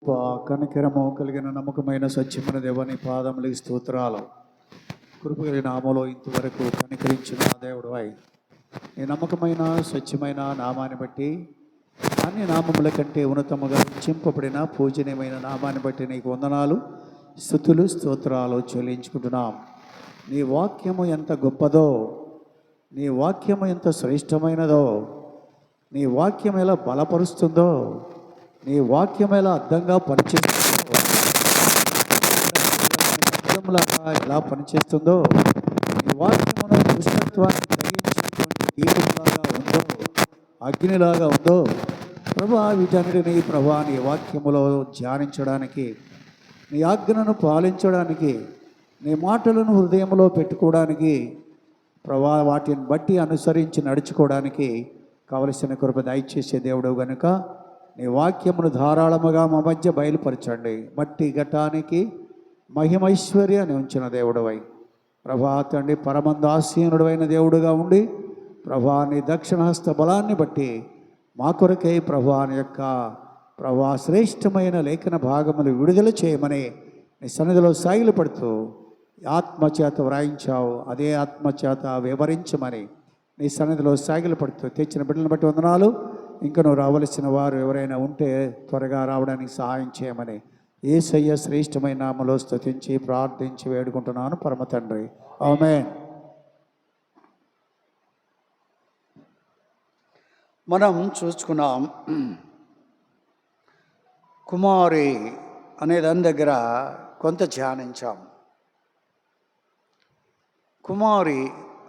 కనికరము కలిగిన నమ్మకమైన సత్యమైన దేవాని పాదములకి స్తోత్రాలు. కృప కలిగిన నామలో ఇంతవరకు కనికరించిన దేవుడు నీ నమ్మకమైన సత్యమైన నామాన్ని బట్టి అన్ని నామముల కంటే ఉన్నతముగా చింపబడిన పూజనీయమైన నామాన్ని బట్టి నీకు వందనాలు, స్తుతులు, స్తోత్రాలు చెల్లించుకుంటున్నాం. నీ వాక్యము ఎంత గొప్పదో, నీ వాక్యము ఎంత శ్రేష్టమైనదో, నీ వాక్యం ఎలా బలపరుస్తుందో, నీ వాక్యం ఎలా అర్థంగా పనిచేస్తుందో, ఎలా పనిచేస్తుందో, నీ వాక్యమున దుష్టత్వాన్ని గ్రహించేటువంటి దీపంలాగా ఉందో, అగ్నిలాగా ఉందో ప్రభా, వీటన్నిటినీ ప్రభా నీ వాక్యములో ధ్యానించడానికి, నీ ఆజ్ఞను పాలించడానికి, నీ మాటలను హృదయంలో పెట్టుకోవడానికి ప్రభా, వాటిని బట్టి అనుసరించి నడుచుకోవడానికి కావలసిన కృప దయచేసే దేవుడు గనుక నీ వాక్యమును ధారాళముగా మా మధ్య బయలుపరచండి. మట్టి ఘటానికి మహిమైశ్వర్యాన్ని ఉంచిన దేవుడవై ప్రభా తండ్రి, పరమందాసీనుడైన దేవుడుగా ఉండి ప్రభా నీ దక్షిణహస్త బలాన్ని బట్టి మా కొరకై ప్రభా నీ యొక్క ప్రభా శ్రేష్టమైన లేఖన భాగములు విడుదల చేయమని నీ సన్నిధిలో సాగిలు పడుతూ ఆత్మచేత వ్రాయించావు, అదే ఆత్మచేత వివరించమని నీ సన్నిధిలో సాగిలు పడుతూ తెచ్చిన బిడ్డలను బట్టి వందనాలు. ఇంకా నువ్వు రావలసిన వారు ఎవరైనా ఉంటే త్వరగా రావడానికి సహాయం చేయమని యేసయ్య శ్రేష్టమైన నామములో స్తుతించి ప్రార్థించి వేడుకుంటున్నాను పరమ తండ్రి, ఆమేన్. మనం చూసుకున్నాం, కుమారి అనే దాని దగ్గర కొంత ధ్యానించాం. కుమారి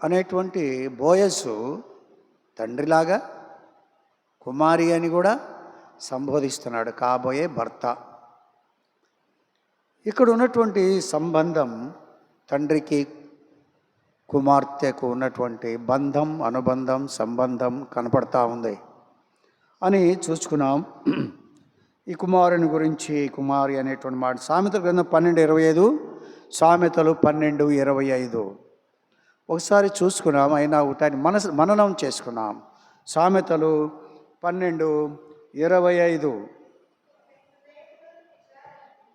అనేటువంటి బోయసు తండ్రిలాగా కుమారి అని కూడా సంబోధిస్తున్నాడు, కాబోయే భర్త. ఇక్కడ ఉన్నటువంటి సంబంధం తండ్రికి కుమార్తెకు ఉన్నటువంటి బంధం, అనుబంధం, సంబంధం కనపడతా ఉంది అని చూసుకున్నాం. ఈ కుమారుని గురించి, కుమారి అనేటువంటి మాట సామెతల గ్రంథం 12:25, సామెతలు 12:25 ఒకసారి చూసుకున్నాం. అయినా ఒకటి మననం చేసుకున్నాం. సామెతలు 12:25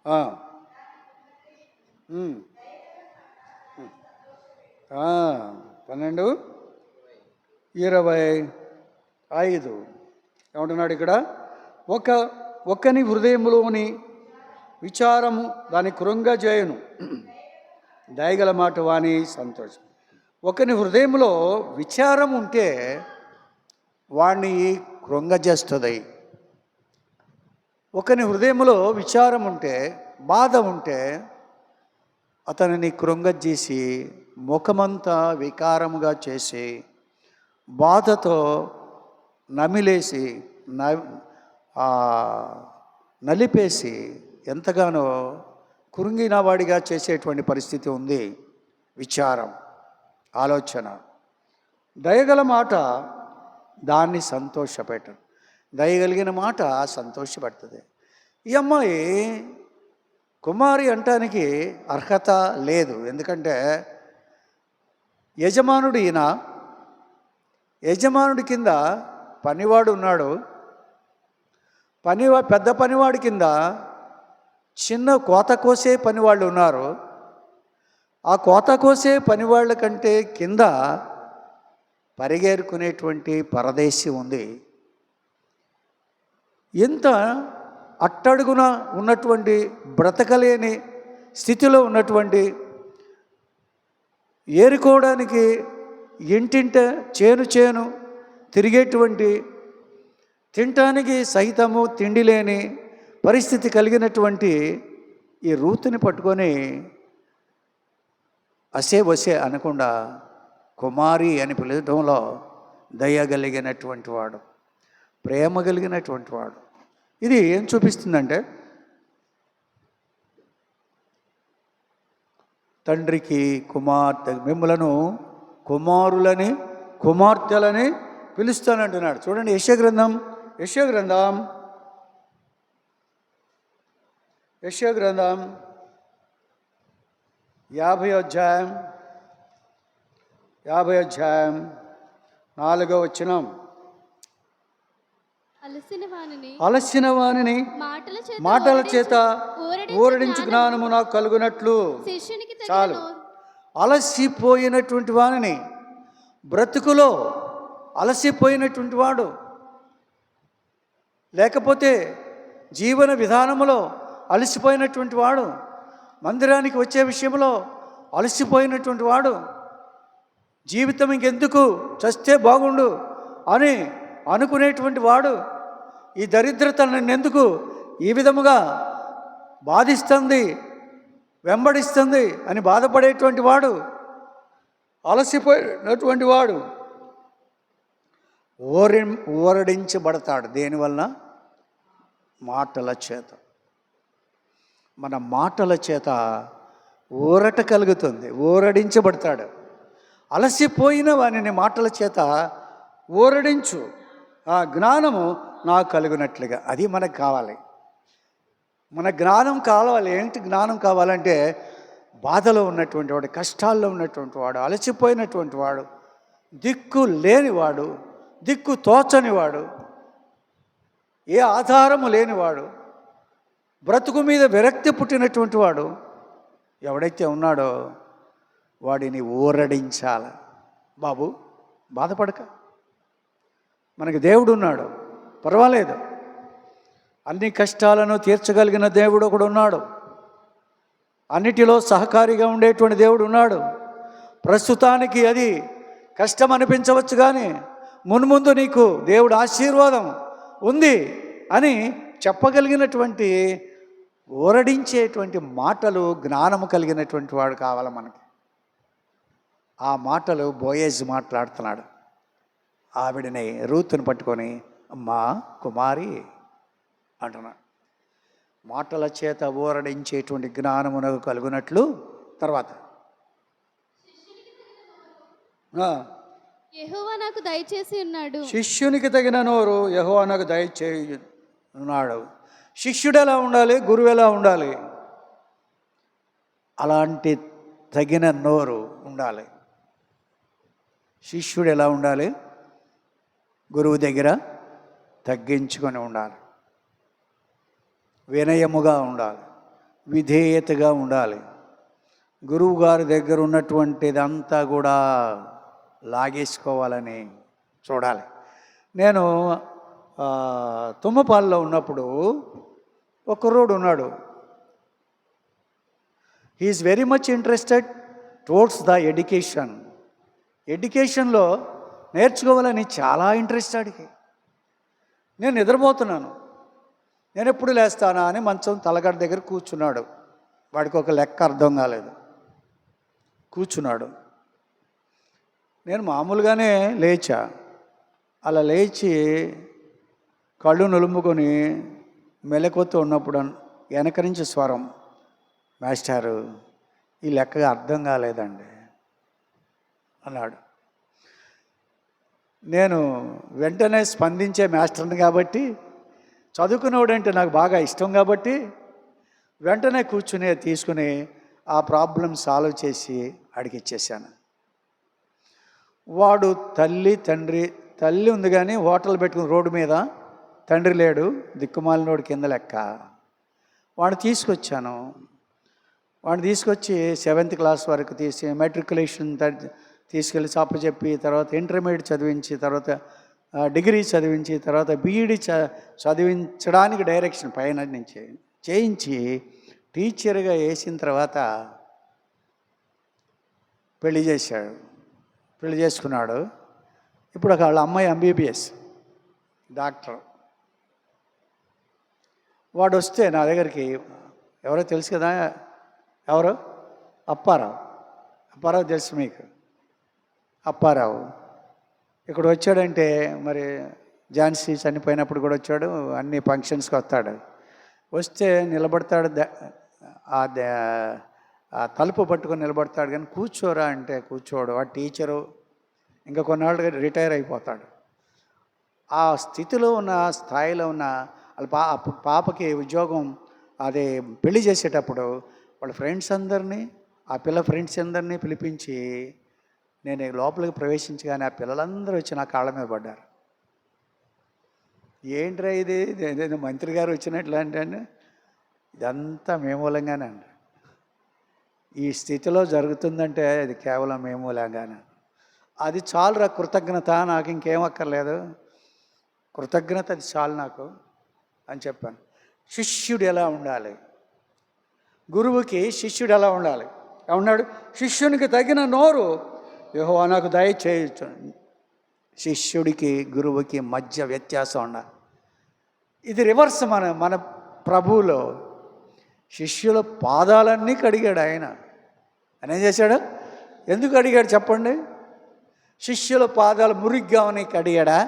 12:25 ఏమంటున్నాడు ఇక్కడ? ఒకని హృదయములోని విచారము దాని కృంగజేయును, దయగల మాట వాని సంతోషం. ఒకని హృదయంలో విచారం ఉంటే వాణ్ణి కృంగజేస్తుంది. ఒకని హృదయంలో విచారం ఉంటే, బాధ ఉంటే అతనిని కృంగజేసి ముఖమంతా వికారముగా చేసి బాధతో నమిలేసి నలిపేసి ఎంతగానో కృంగిన వాడిగా చేసేటువంటి పరిస్థితి ఉంది విచారం, ఆలోచన. దయగల మాట దాన్ని సంతోషపెట్టను, దయగలిగిన మాట సంతోషపెడుతుంది. ఈ అమ్మాయి కుమారి అంటానికి అర్హత లేదు. ఎందుకంటే యజమానుడు ఈయన, యజమానుడి కింద పనివాడు ఉన్నాడు, పెద్ద పనివాడి కింద చిన్న కోత కోసే పనివాళ్ళు ఉన్నారు. ఆ కోత కోసే పనివాళ్ళ కంటే కింద పరిగెరుకునేటువంటి పరదేశి ఉంది. ఎంత అట్టడుగున ఉన్నటువంటి, బ్రతకలేని స్థితిలో ఉన్నటువంటి, ఏరుకోవడానికి ఇంటింట చేను తిరిగేటువంటి, తినటానికి సహితము తిండి లేని పరిస్థితి కలిగినటువంటి ఈ రూతుని పట్టుకొని అసే అనకుండా కుమారి అని పిలవడంలో దయ కలిగినటువంటి వాడు, ప్రేమ కలిగినటువంటి వాడు. ఇది ఏం చూపిస్తుందంటే తండ్రికి కుమార్తె, మిమ్మలను కుమారులని కుమార్తెలని పిలుస్తానంటున్నాడు. చూడండి, యెషయా గ్రంథం 50వ అధ్యాయం 4వ వచనం. అలసిన వానిని మాటల చేత ఊరడించు జ్ఞానము నాకు కలుగునట్లు. చాలు. అలసిపోయినటువంటి వానిని, బ్రతుకులో అలసిపోయినటువంటి వాడు, లేకపోతే జీవన విధానములో అలసిపోయినటువంటి వాడు, మందిరానికి వచ్చే విషయంలో అలసిపోయినటువంటి వాడు, జీవితం ఇంకెందుకు, చస్తే బాగుండు అని అనుకునేటువంటి వాడు, ఈ దరిద్రత నన్నెందుకు ఈ విధముగా బాధిస్తుంది, వెంబడిస్తుంది అని బాధపడేటువంటి వాడు, అలసిపోయినటువంటి వాడు ఊరడించబడతాడు. దేనివల్ల? మాటల చేత. మన మాటల చేత ఊరట కలుగుతుంది, ఊరడించబడతాడు. అలసిపోయిన వానిని మాటల చేత ఊరడించు, ఆ జ్ఞానము నాకు కలుగునట్లుగా. అది మనకు కావాలి. మన జ్ఞానం కావాలి. ఏంటి జ్ఞానం కావాలంటే, బాధలో ఉన్నటువంటి వాడు, కష్టాల్లో ఉన్నటువంటి వాడు, అలసిపోయినటువంటి వాడు, దిక్కు లేనివాడు, దిక్కు తోచనివాడు, ఏ ఆధారము లేనివాడు, బ్రతుకు మీద విరక్తి పుట్టినటువంటి వాడు ఎవడైతే ఉన్నాడో వాడిని ఊరడించాల. బాబు బాధపడక, మనకి దేవుడు ఉన్నాడు, పర్వాలేదు. అన్ని కష్టాలను తీర్చగలిగిన దేవుడు ఒకడు ఉన్నాడు. అన్నిటిలో సహకారిగా ఉండేటువంటి దేవుడు ఉన్నాడు. ప్రస్తుతానికి అది కష్టం అనిపించవచ్చు, కానీ మున్ముందు నీకు దేవుడు ఆశీర్వాదం ఉంది అని చెప్పగలిగినటువంటి, ఊరడించేటువంటి మాటలు, జ్ఞానము కలిగినటువంటి వాడు కావాలి మనకి. ఆ మాటలు బోయేజ్ మాట్లాడుతున్నాడు. ఆవిడని, రూతుని పట్టుకొని అమ్మా కుమారి అంటున్నాడు. మాటల చేత ఊరడించేటువంటి జ్ఞానమునకు కలుగునట్లు. తర్వాత యెహోవా నాకు దయచేసి ఉన్నాడు. శిష్యునికి తగిన నోరు యెహోవా నాకు దయచేసి ఉన్నాడు. శిష్యుడు ఎలా ఉండాలి? గురువు ఎలా ఉండాలి? అలాంటి తగిన నోరు ఉండాలి. శిష్యుడు ఎలా ఉండాలి? గురువు దగ్గర తగ్గించుకొని ఉండాలి, వినయముగా ఉండాలి, విధేయతగా ఉండాలి. గురువు గారి దగ్గర ఉన్నటువంటిదంతా కూడా లాగేసుకోవాలని చూడాలి. నేను తుమ్మపాల్లో ఉన్నప్పుడు ఒక కుర్రోడు ఉన్నాడు. He is very much interested towards the education. ఎడ్యుకేషన్లో నేర్చుకోవాలని చాలా ఇంట్రెస్ట్ ఆడికి. నేను నిద్రపోతున్నాను, నేను ఎప్పుడు లేస్తానా అని మంచం తలగడ దగ్గర కూర్చున్నాడు. వాడికి ఒక లెక్క అర్థం కాలేదు, కూర్చున్నాడు. నేను మామూలుగానే లేచా. అలా లేచి కళ్ళు నులుముకొని మెలకువతో ఉన్నప్పుడు వెనక నుంచి స్వరం, మాస్టారు ఈ లెక్కగా అర్థం కాలేదండి అన్నాడు. నేను వెంటనే స్పందించే మాస్టర్ని కాబట్టి, చదువుకునేవాడంటే నాకు బాగా ఇష్టం కాబట్టి, వెంటనే కూర్చుని తీసుకుని ఆ ప్రాబ్లం సాల్వ్ చేసి అడిగిచ్చేసాను. వాడు తల్లి ఉంది కానీ హోటల్ పెట్టుకుని రోడ్డు మీద, తండ్రి లేడు, దిక్కుమాలినోడు కింద లెక్క. వాడిని తీసుకొచ్చాను. వాడిని తీసుకొచ్చి 7th క్లాస్ వరకు మెట్రికులేషన్ తీసుకెళ్ళి చెప్పి, తర్వాత ఇంటర్మీడియట్ చదివించి, తర్వాత డిగ్రీ చదివించి, తర్వాత బీఈడి చదివించడానికి డైరెక్షన్ పైన నుంచి చేయించి టీచర్గా వేసిన తర్వాత పెళ్లి చేసుకున్నాడు. ఇప్పుడు వాళ్ళ అమ్మాయి MBBS డాక్టర్. వాడు వస్తే నా దగ్గరికి, ఎవరో తెలుసు కదా, ఎవరు? అప్పారావు తెలుసు మీకు? అప్పారావు ఇక్కడ వచ్చాడంటే, మరి ఝాన్సీ చనిపోయినప్పుడు కూడా వచ్చాడు, అన్ని ఫంక్షన్స్కి వస్తాడు. వస్తే నిలబడతాడు, ఆ తలుపు పట్టుకొని నిలబడతాడు, కానీ కూర్చోరా అంటే కూర్చోడు. ఆ టీచరు ఇంకా కొన్నాళ్ళుగా రిటైర్ అయిపోతాడు. ఆ స్థితిలో ఉన్న, స్థాయిలో ఉన్న వాళ్ళ పాపకి ఉద్యోగం అదే పెళ్లి చేసేటప్పుడు వాళ్ళ ఫ్రెండ్స్ అందరినీ, ఆ పిల్ల ఫ్రెండ్స్ అందరినీ పిలిపించి, నేను లోపలికి ప్రవేశించగానే ఆ పిల్లలందరూ వచ్చి నా కాళ్ళ మీద పడ్డారు. ఏంట్రా ఇది, ఏదైనా మంత్రి గారు వచ్చినట్లు అంటే ఇదంతా మేము మూలంగానే అండి. ఈ స్థితిలో జరుగుతుందంటే అది కేవలం మేము మూలంగానే. అది చాలురా కృతజ్ఞత, నాకు ఇంకేం అక్కర్లేదు, కృతజ్ఞత అది చాలు నాకు అని చెప్పాను. శిష్యుడు ఎలా ఉండాలి, గురువుకి శిష్యుడు ఎలా ఉండాలి ఉన్నాడు. శిష్యునికి తగిన నోరు యెహోవా నాకు దయచేయచ్చు. శిష్యుడికి గురువుకి మధ్య వ్యత్యాసం ఉండాలి. ఇది రివర్స్. మన ప్రభువులో శిష్యుల పాదాలన్నీ కడిగాడు ఆయన. ఆయన ఏం చేశాడు? ఎందుకు అడిగాడు చెప్పండి? శిష్యుల పాదాలు మురిగ్గా అని కడిగాడా?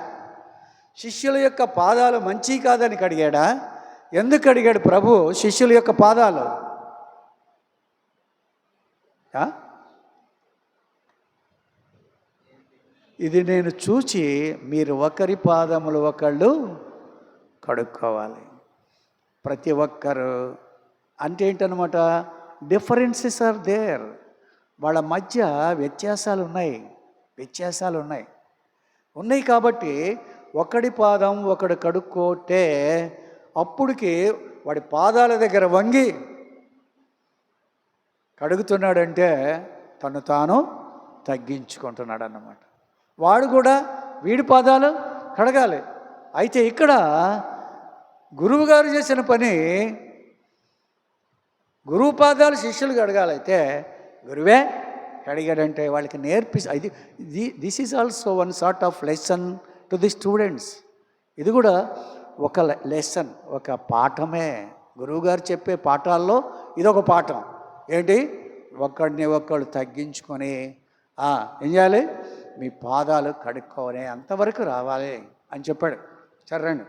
శిష్యుల యొక్క పాదాలు మంచి కాదని కడిగాడా? ఎందుకు అడిగాడు ప్రభు శిష్యుల యొక్క పాదాలు? ఇది నేను చూచి మీరు ఒకరి పాదములు ఒకళ్ళు కడుక్కోవాలి. ప్రతి ఒక్కరు అంటే ఏంటనమాట, డిఫరెన్సెస్ ఆర్ దేర్. వాళ్ళ మధ్య వ్యత్యాసాలు ఉన్నాయి కాబట్టి ఒకడి పాదం ఒకడు కడుక్కోటే అప్పుడుకి వాడి పాదాల దగ్గర వంగి కడుగుతున్నాడంటే తను తాను తగ్గించుకుంటున్నాడు అన్నమాట. వాడు కూడా వీడి పాదాలు కడగాలి. అయితే ఇక్కడ గురువు గారు చేసిన పని, గురువు పాదాలు శిష్యులు కడగాలైతే గురువే కడిగాడంటే వాళ్ళకి this is also one sort of lesson to the students. ఇది కూడా ఒక లెసన్, ఒక పాఠమే. గురువుగారు చెప్పే పాఠాల్లో ఇదొక పాఠం. ఏంటి? ఒక్కడిని ఒక్కడు తగ్గించుకొని ఏం చేయాలి? మీ పాదాలు కడుక్కోవాలి, అంతవరకు రావాలి అని చెప్పాడు. సరేండి.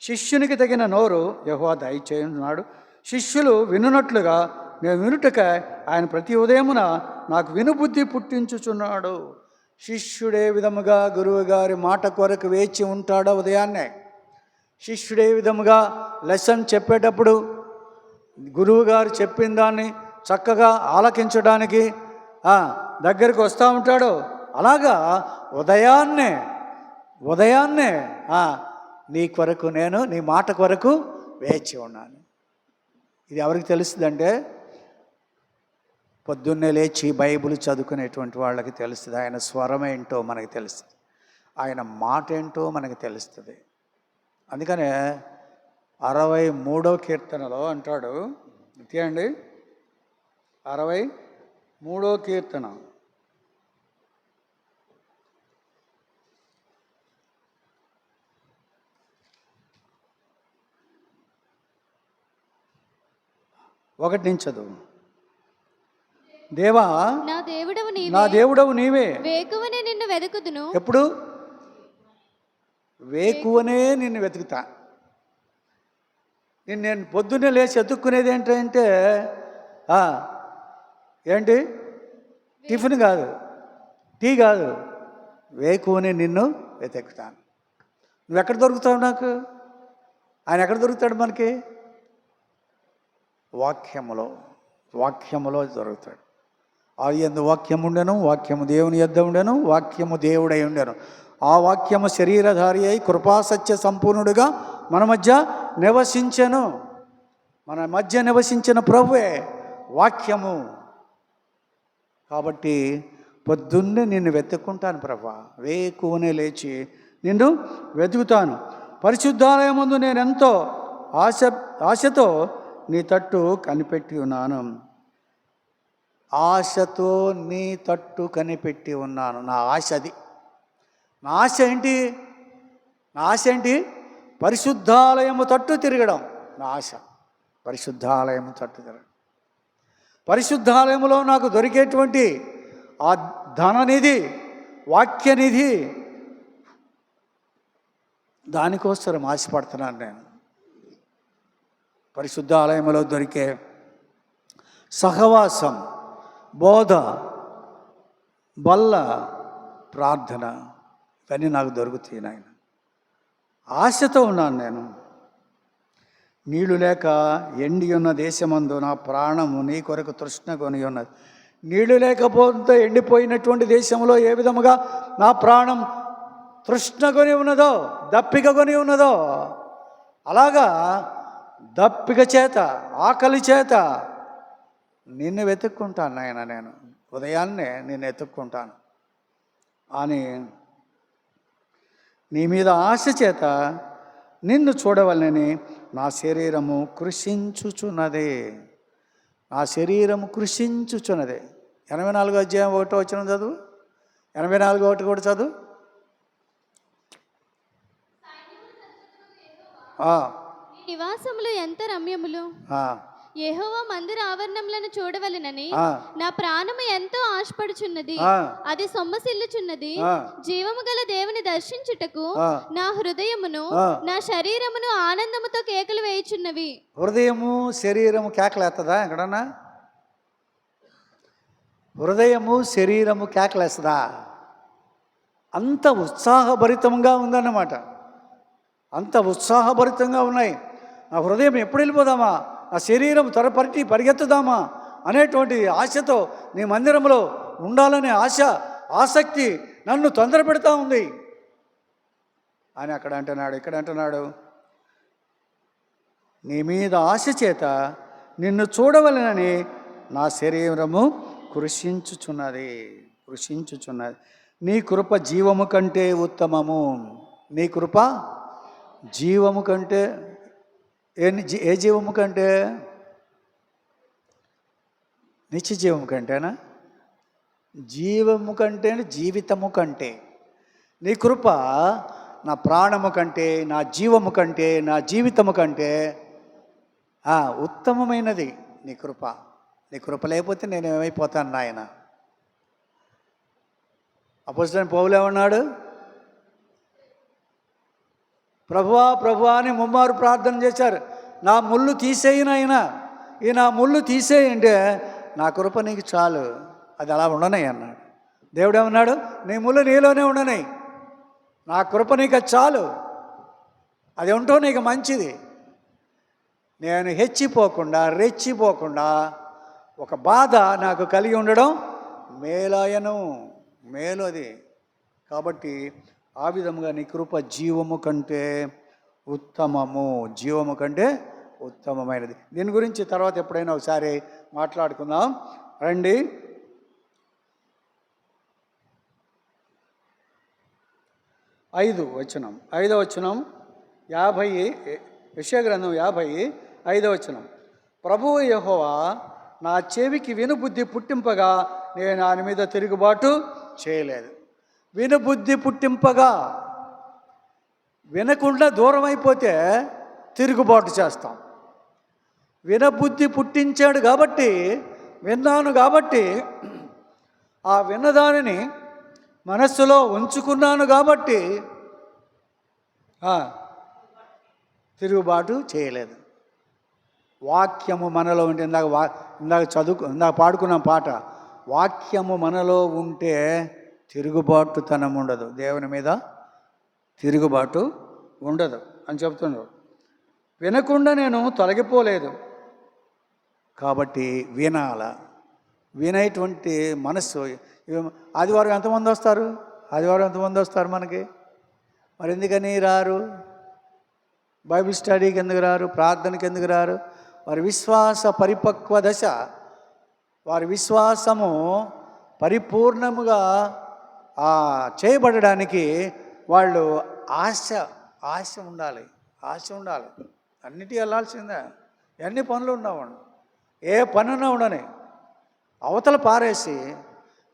శిష్యునికి తగిన నోరు యెహోవా దయచేయున్నాడు. శిష్యులు వినున్నట్లుగా నేను వినుటకై ఆయన ప్రతి ఉదయమున నాకు వినుబుద్ధి పుట్టించుచున్నాడు. శిష్యుడే విధముగా గురువు గారి మాట కొరకు వేచి ఉంటాడో ఉదయాన్నే, శిష్యుడే విధముగా లెసన్ చెప్పేటప్పుడు గురువు గారు చెప్పిన దాన్ని చక్కగా ఆలకించడానికి దగ్గరికి వస్తూ ఉంటాడు. అలాగా ఉదయాన్నే నీ కొరకు నేను నీ మాట కొరకు వేచి ఉన్నాను. ఇది ఎవరికి తెలుస్తుందంటే పొద్దున్నే లేచి బైబిల్ చదువుకునేటువంటి వాళ్ళకి తెలుస్తుంది. ఆయన స్వరం ఏంటో మనకి తెలుస్తుంది, ఆయన మాట ఏంటో మనకి తెలుస్తుంది. అందుకనే 63వ కీర్తనలో అంటాడు, అండి 63వ కీర్తన 1 నుంచి చదువు. దేవా నా దేవుడవు నీవే, వేకువనే నిన్ను వెతుకుదును. ఎప్పుడు? వేకువనే నిన్ను వెతుకుతా. నేను పొద్దున్నే లేచి వెతుక్కునేది ఏంటంటే ఏంటి? టిఫిన్ కాదు, టీ కాదు, వేకువనే నిన్ను వెతుకుతాను. నువ్వు ఎక్కడ దొరుకుతావు నాకు? ఆయన ఎక్కడ దొరుకుతాడు మనకి? వాక్యములో దొరుకుతాడు. ఆది యందు వాక్యము ఉండెను, వాక్యము దేవుని యొద్ద ఉండెను, వాక్యము దేవుడై ఉండెను. ఆ వాక్యము శరీరధారి అయి కృపాసత్య సంపూర్ణుడుగా మన మధ్య నివసించిన ప్రభువే వాక్యము. కాబట్టి పొద్దున్నే నిన్ను వెతుక్కుంటాను ప్రభా, వేకువనే లేచి నిన్ను వెతుకుతాను. పరిశుద్ధాలయమందు నేను ఎంతో ఆశతో నీ తట్టు కనిపెట్టి ఉన్నాను. ఆశతో నీ తట్టు కనిపెట్టి ఉన్నాను. నా ఆశ అది. నా ఆశ ఏంటి? పరిశుద్ధాలయము తట్టు తిరగడం నా ఆశ. పరిశుద్ధాలయము తట్టు తిరగడం. పరిశుద్ధాలయములో నాకు దొరికేటువంటి ఆ ధననిధి, వాక్యనిధి, దానికోసం ఆశపడుతున్నాను నేను. పరిశుద్ధాలయంలో దొరికే సహవాసం, బోధ, బల్ల, ప్రార్థన, ఇవన్నీ నాకు దొరుకుతాయి నాయన. ఆశతో ఉన్నాను నేను. నీళ్లు లేక ఎండి ఉన్న దేశమందు నా ప్రాణము నీ కొరకు తృష్ణ కొని ఉన్నది. నీళ్లు లేకపోతే ఎండిపోయినటువంటి దేశంలో ఏ విధముగా నా ప్రాణం తృష్ణ కొని ఉన్నదో, దప్పిక కొని ఉన్నదో, అలాగా దప్పిక చేత, ఆకలి చేత నిన్ను వెతుక్కుంటాను నాయన. నేను ఉదయాన్నే నిన్ను వెతుక్కుంటాను అని నీ మీద ఆశ చేత నిన్ను చూడవలనని నా శరీరము కృషించుచున్నదే. నా శరీరము కృషించుచున్నదే. 84 అధ్యాయం 1 వచనం చదువు. 84:1 కూడా చదువు. నివాసములు ఎంత రమ్యములు, యెహోవా మందిర ఆవరణములను చూడవలెనని నా ప్రాణము ఎంతో ఆశపడుచున్నది. అది సొమ్మసిల్లుచున్నది. జీవము గల దేవుని దర్శించుటకు నా హృదయమును నా శరీరమును ఆనందముతో కేకలు వేయుచున్నవి. హృదయము శరీరము కేకలేస్తుందా? ఎక్కడన్నా హృదయము శరీరము కేకలేస్తుందా? అంత ఉత్సాహభరితంగా ఉందన్నమాట. అంత ఉత్సాహభరితంగా ఉన్నాయి. నా హృదయం ఎప్పుడు వెళ్ళిపోదామా, నా శరీరం త్వరపరిచి పరిగెత్తుదామా అనేటువంటి ఆశతో నీ మందిరంలో ఉండాలనే ఆసక్తి నన్ను తొందర పెడతా ఉంది అని అక్కడ అంటున్నాడు. ఇక్కడ అంటున్నాడు, నీ మీద ఆశ చేత నిన్ను చూడవలెనని నా శరీరము కృషించుచున్నది. నీ కృప జీవము కంటే ఉత్తమము. నీ కృప జీవము కంటే, ఏ జీవము కంటే? నిత్య జీవము కంటేనా? జీవము కంటే, జీవితము కంటే. నీ కృప నా ప్రాణము కంటే, నా జీవము కంటే, నా జీవితము కంటే ఉత్తమమైనది నీ కృప. నీ కృప లేకపోతే నేను ఏమైపోతాను నాయన. అపోస్తలుడైన పౌలు ఏమన్నాడు? ప్రభువా ప్రభువా అని ముమ్మారు ప్రార్థన చేశారు. నా ముళ్ళు తీసేయనైనా, ఈ నా ముళ్ళు తీసేయంటే నా కృప నీకు చాలు, అది అలా ఉండనై అన్నాడు. దేవుడు ఏమన్నాడు? నీ ముళ్ళు నీలోనే ఉండనై, నా కృప నీకు చాలు, అది ఉంటో నీకు మంచిది. నేను హెచ్చిపోకుండా, రెచ్చిపోకుండా ఒక బాధ నాకు కలిగి ఉండడం మేలు అది. కాబట్టి ఆ విధముగా నీ కృప జీవము కంటే ఉత్తమమైనది. దీని గురించి తర్వాత ఎప్పుడైనా ఒకసారి మాట్లాడుకుందాం రండి. ఐదో వచనం 50, యెషయా గ్రంథం 55. ప్రభువు యెహోవా నా చెవికి వినుబుద్ధి పుట్టింపగా నేను ఆయన మీద తిరుగుబాటు చేయలేదు. వినుబుద్ధి పుట్టింపగా, వినకుండా దూరం అయిపోతే తిరుగుబాటు చేస్తాం. వినబుద్ధి పుట్టించాడు కాబట్టి, విన్నాను కాబట్టి, ఆ విన్నదానిని మనస్సులో ఉంచుకున్నాను కాబట్టి తిరుగుబాటు చేయలేదు. వాక్యము మనలో ఉంటే, ఇందాక పాడుకున్న పాట, వాక్యము మనలో ఉంటే తిరుగుబాటుతనం ఉండదు, దేవుని మీద తిరుగుబాటు ఉండదు అని చెప్తున్నాడు. వినకుండా నేను తొలగిపోలేదు కాబట్టి వినేటువంటి మనస్సు. ఆదివారం ఎంతమంది వస్తారు మనకి? మరి ఎందుకని రారు? బైబిల్ స్టడీకి ఎందుకు రారు? ప్రార్థనకి ఎందుకు రారు? వారి విశ్వాస పరిపక్వ దశ, వారి విశ్వాసము పరిపూర్ణముగా చేయబడడానికి వాళ్ళు ఆశ ఉండాలి. అన్నిటి వెళ్ళాల్సిందే. ఎన్ని పనులు ఉన్నావండి, ఏ పనున్నా ఉండని అవతల పారేసి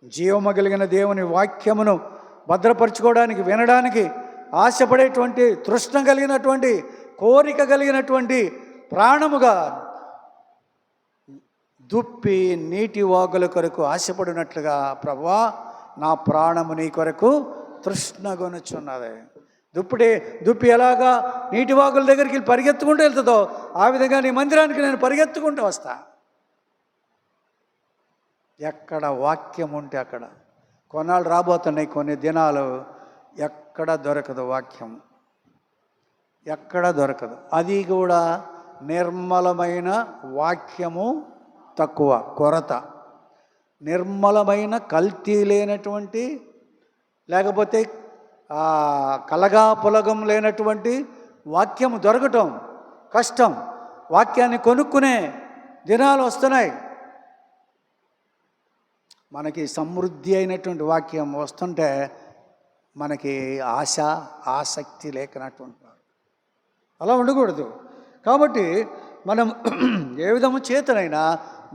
జీవము కలిగిన దేవుని వాక్యమును భద్రపరచుకోవడానికి, వినడానికి ఆశపడేటువంటి, తృష్ణ కలిగినటువంటి, కోరిక కలిగినటువంటి ప్రాణముగా దుప్పి నీటి వాగుల కొరకు ఆశపడినట్లుగా ప్రభువా నా ప్రాణము నీ కొరకు తృష్ణగొనుచున్నది. దుప్పి ఎలాగా నీటి వాగుల దగ్గరికి వెళ్ళి పరిగెత్తుకుంటూ వెళ్తుందో ఆ విధంగా నీ మందిరానికి నేను పరిగెత్తుకుంటూ వస్తా. ఎక్కడ వాక్యం ఉంటే అక్కడ. కొన్నాళ్ళు రాబోతున్నాయి, కొన్ని దినాలు ఎక్కడ దొరకదు వాక్యం, ఎక్కడ దొరకదు. అది కూడా నిర్మలమైన వాక్యము తక్కువ, కొరత. నిర్మలమైన కల్తీ లేనటువంటి, లేకపోతే కలగా పులగం లేనటువంటి వాక్యం దొరకటం కష్టం. వాక్యాన్ని కొనుక్కునే దినాలు వస్తున్నాయి. మనకి సమృద్ధి అయినటువంటి వాక్యం వస్తుంటే మనకి ఆశ ఆసక్తి లేకనటువంటి అలా ఉండకూడదు. కాబట్టి మనం ఏ విధము చేతనైనా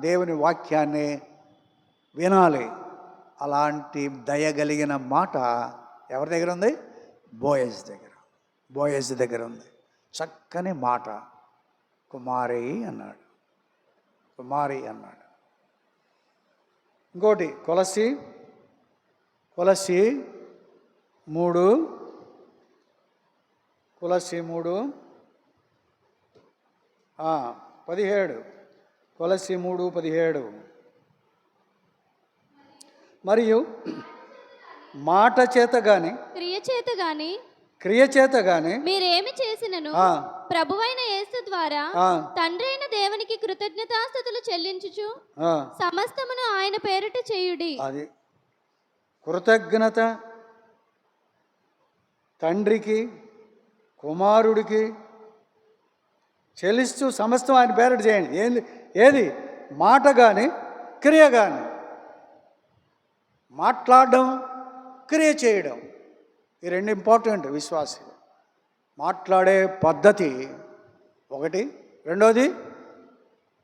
దేవుని వాక్యాన్ని వినాలి. అలాంటి దయగలిగిన మాట ఎవరి దగ్గర ఉంది? బోయజ్ దగ్గర ఉంది. చక్కని మాట. కుమారి అన్నాడు. ఇంకోటి కొలసి 3 17 కొలసి 3:17 మరియు మాట చేత గాని క్రియ చేత గాని మీరేమి చేసినను ప్రభువైన యేసు ద్వారా తండ్రి అయిన దేవునికి కృతజ్ఞతాస్తుతులు చెల్లించుచు సమస్తమును ఆయన పేరిట చేయుడి. అది కృతజ్ఞత తండ్రికి కుమారుడికి చెల్లిస్తూ సమస్తం ఆయన పేరిట చేయండి. ఏది మాట కానీ క్రియ కానీ. మాట్లాడడం, క్రియ చేయడం, ఈ రెండు ఇంపార్టెంట్ విశ్వాసి. మాట్లాడే పద్ధతి ఒకటి, రెండోది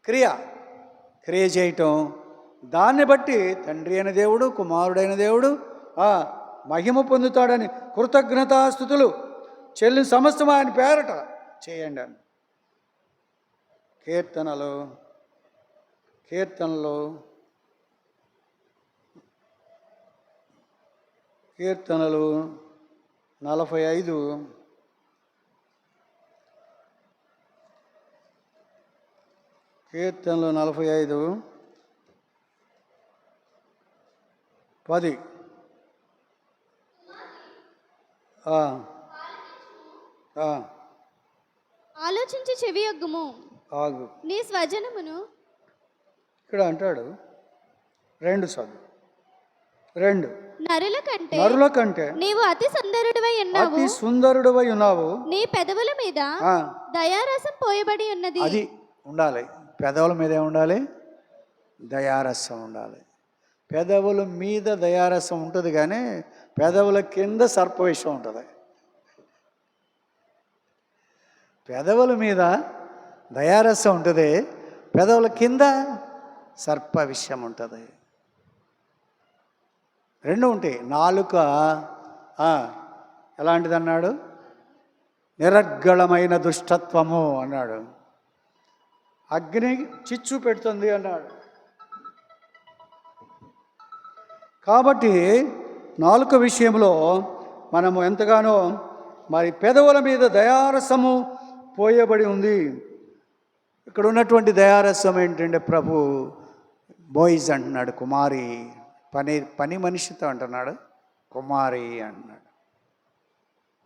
క్రియ చేయటం. దాన్ని బట్టి తండ్రి అయిన దేవుడు కుమారుడైన దేవుడు మహిమ పొందుతాడని కృతజ్ఞతాస్తుతులు చెల్లి సమస్తం ఆయన పేరట చేయండి అని. కీర్తనలు 45 10 ఆలోచించి చెవియొగ్గుము ఆగు. నీ స్వజనమును ఇక్కడ అంటాడు 2 నరుల కంటే నీవు అతి సుందరుడివై ఉన్నావు. నీ పెదవుల మీద దయారసం పోయబడి ఉన్నది. అది ఉండాలి. పెదవుల మీద ఏముండాలి? దయారసం ఉండాలి. పెదవుల మీద దయారసం ఉంటుంది, కానీ పెదవుల కింద సర్పవిషం ఉంటుంది. పెదవుల మీద దయారసం ఉంటుంది, పెదవుల కింద సర్ప విషయం ఉంటుంది. రెండు ఉంటాయి. నాలుక ఎలాంటిది అన్నాడు? నిరర్గళమైన దుష్టత్వము అన్నాడు. అగ్ని చిచ్చు పెడుతుంది అన్నాడు. కాబట్టి నాలుక విషయంలో మనము ఎంతగానో మరి పెదవుల మీద దయారసము పోయబడి ఉంది. ఇక్కడ ఉన్నటువంటి దయారసం ఏంటంటే ప్రభు బోయిజ్ అంటున్నాడు, కుమారి. పని మనిషితో అంటున్నాడు, కుమారి అంటున్నాడు.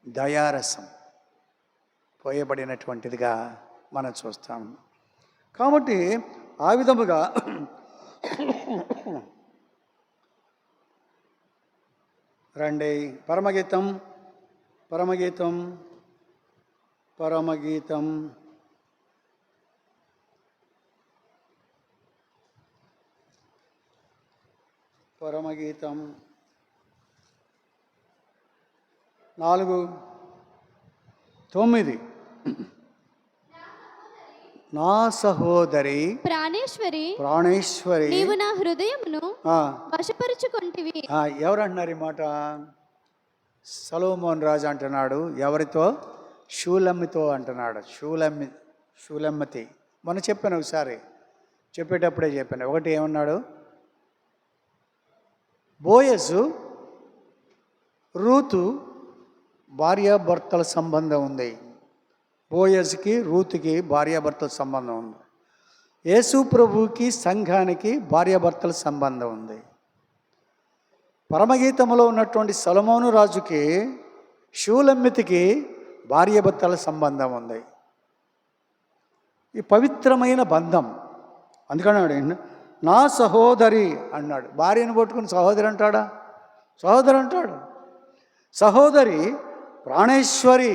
దయారసం పోయబడినటువంటిదిగా మనం చూస్తాము. కాబట్టి ఆ విధముగా రండి. పరమగీతం 4:9 నా సహోదరి ప్రాణేశ్వరి నీవు నా హృదయమును వశపరుచుకొంటివి. ఎవరు అంటున్నారు ఈ మాట? సొలొమోను రాజు అంటున్నాడు. ఎవరితో? షూలమ్మితో అంటున్నాడు. షూలమ్మతి. మొన్న చెప్పాను, ఒకసారి చెప్పేటప్పుడే చెప్పాను. ఒకటి ఏమన్నాడు? బోయజు రూతు భార్యాభర్తల సంబంధం ఉంది. బోయజ్కి రూతుకి భార్యాభర్తల సంబంధం ఉంది. యేసు ప్రభువుకి సంఘానికి భార్యాభర్తల సంబంధం ఉంది. పరమగీతంలో ఉన్నటువంటి సొలొమోను రాజుకి షూలమ్మితికి భార్యాభర్తల సంబంధం ఉంది. ఈ పవిత్రమైన బంధం. అందుకన్నాడు నా సహోదరి అన్నాడు. భార్యను పట్టుకుని సహోదరి అంటాడా? సహోదరు అంటాడు. సహోదరి ప్రాణేశ్వరి.